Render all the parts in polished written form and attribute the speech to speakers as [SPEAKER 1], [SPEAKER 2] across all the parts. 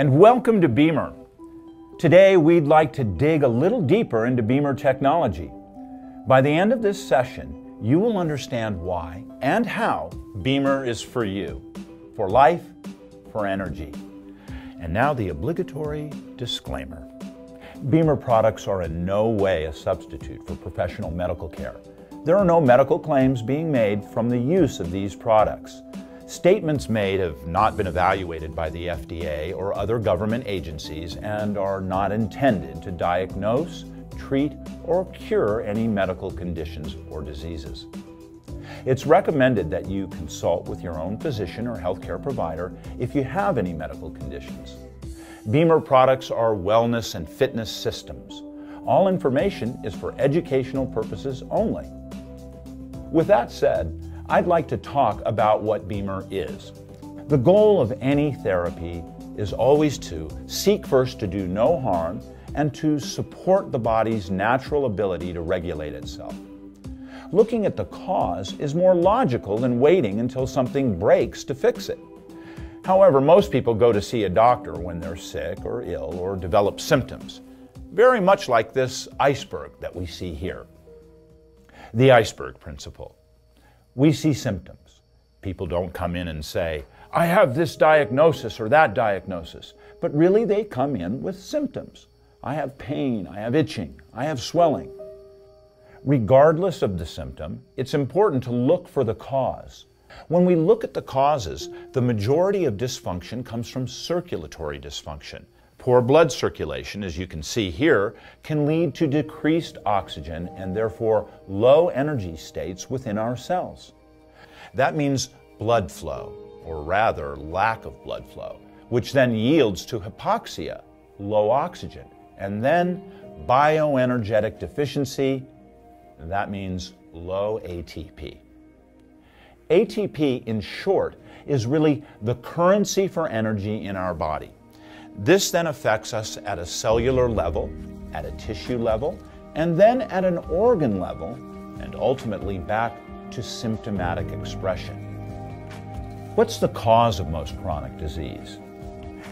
[SPEAKER 1] and welcome to Bemer. Today we'd like to dig a little deeper into Bemer technology. By the end of this session, you will understand why and how Bemer is for you, for life, for energy. And now the obligatory disclaimer. Bemer products are in no way a substitute for professional medical care. There are no medical claims being made from the use of these products. Statements made have not been evaluated by the FDA or other government agencies and are not intended to diagnose, treat, or cure any medical conditions or diseases. It's recommended that you consult with your own physician or healthcare provider if you have any medical conditions. Bemer products are wellness and fitness systems. All information is for educational purposes only. With that said, I'd like to talk about what Bemer is. The goal of any therapy is always to seek first to do no harm and to support the body's natural ability to regulate itself. Looking at the cause is more logical than waiting until something breaks to fix it. However, most people go to see a doctor when they're sick or ill or develop symptoms, very much like this iceberg that we see here. The iceberg principle. We see symptoms. People don't come in and say, I have this diagnosis or that diagnosis, but really they come in with symptoms. I have pain, I have itching, I have swelling. Regardless of the symptom, it's important to look for the cause. When we look at the causes, the majority of dysfunction comes from circulatory dysfunction. Poor blood circulation, as you can see here, can lead to decreased oxygen and therefore low energy states within our cells. That means blood flow, or rather lack of blood flow, which then yields to hypoxia, low oxygen, and then bioenergetic deficiency. That means low ATP. ATP, in short, is really the currency for energy in our body. This then affects us at a cellular level, at a tissue level, and then at an organ level, and ultimately back to symptomatic expression. What's the cause of most chronic disease?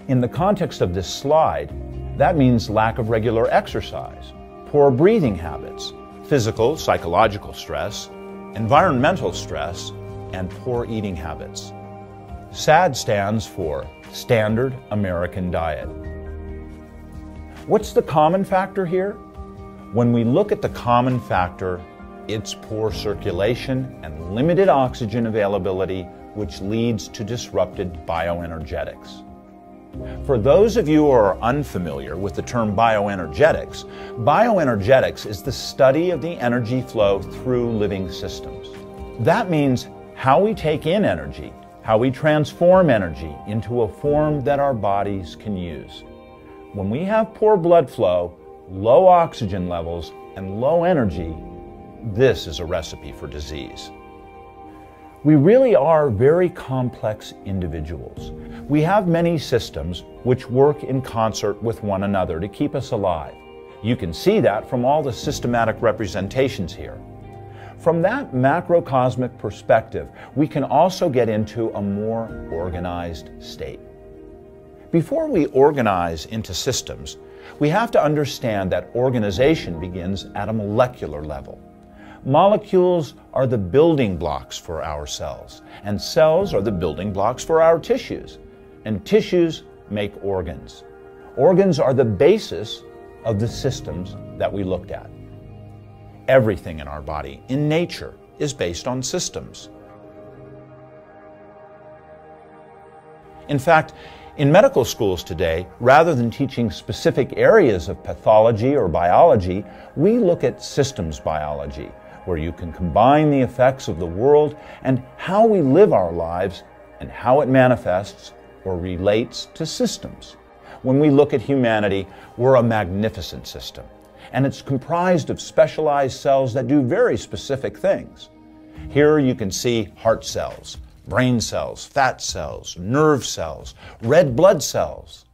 [SPEAKER 1] In the context of this slide, that means lack of regular exercise, poor breathing habits, physical, psychological stress, environmental stress, and poor eating habits. SAD stands for Standard American Diet. What's the common factor here? When we look at the common factor, it's poor circulation and limited oxygen availability, which leads to disrupted bioenergetics. For those of you who are unfamiliar with the term bioenergetics, bioenergetics is the study of the energy flow through living systems. That means how we take in energy, how we transform energy into a form that our bodies can use. When we have poor blood flow, low oxygen levels, and low energy, this is a recipe for disease. We really are very complex individuals. We have many systems which work in concert with one another to keep us alive. You can see that from all the systematic representations here. From that macrocosmic perspective, we can also get into a more organized state. Before we organize into systems, we have to understand that organization begins at a molecular level. Molecules are the building blocks for our cells, and cells are the building blocks for our tissues, and tissues make organs. Organs are the basis of the systems that we looked at. Everything in our body, in nature, is based on systems. In fact, in medical schools today, rather than teaching specific areas of pathology or biology, we look at systems biology, where you can combine the effects of the world and how we live our lives and how it manifests or relates to systems. When we look at humanity, we're a magnificent system, and it's comprised of specialized cells that do very specific things. Here you can see heart cells, brain cells, fat cells, nerve cells, red blood cells.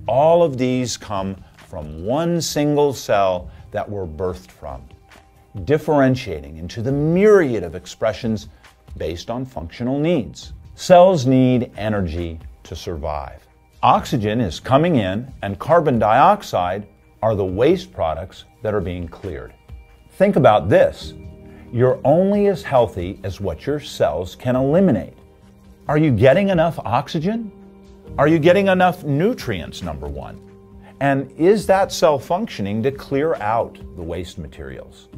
[SPEAKER 1] All of these come from one single cell that we're birthed from, differentiating into the myriad of expressions based on functional needs. Cells need energy to survive. Oxygen is coming in, and carbon dioxide are the waste products that are being cleared. Think about this. You're only as healthy as what your cells can eliminate. Are you getting enough oxygen? Are you getting enough nutrients, number one? And is that cell functioning to clear out the waste materials?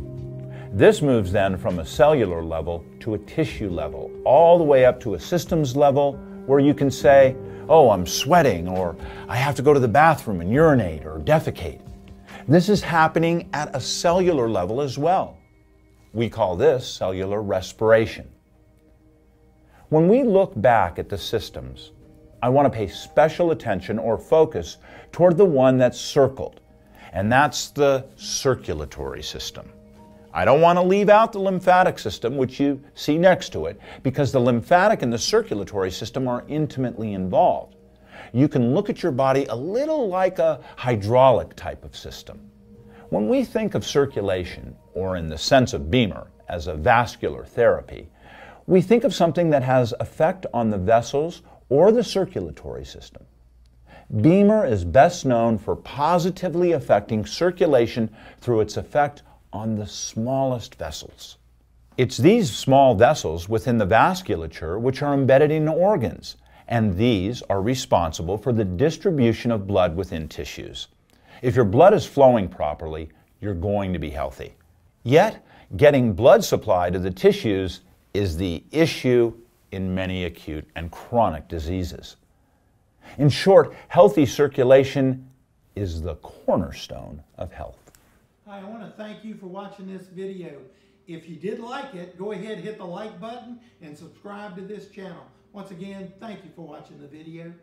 [SPEAKER 1] This moves then from a cellular level to a tissue level, all the way up to a systems level where you can say, oh, I'm sweating, or I have to go to the bathroom and urinate or defecate. This is happening at a cellular level as well. We call this cellular respiration. When we look back at the systems, I want to pay special attention or focus toward the one that's circled, and that's the circulatory system. I don't want to leave out the lymphatic system, which you see next to it, because the lymphatic and the circulatory system are intimately involved. You can look at your body a little like a hydraulic type of system. When we think of circulation, or in the sense of Bemer, as a vascular therapy, we think of something that has effect on the vessels or the circulatory system. Bemer is best known for positively affecting circulation through its effect on the smallest vessels. It's these small vessels within the vasculature which are embedded in organs, and these are responsible for the distribution of blood within tissues. If your blood is flowing properly, you're going to be healthy. Yet, getting blood supply to the tissues is the issue in many acute and chronic diseases. In short, healthy circulation is the cornerstone of health.
[SPEAKER 2] Hi, I want to thank you for watching this video. If you did like it, go ahead and hit the like button and subscribe to this channel. Once again, thank you for watching the video.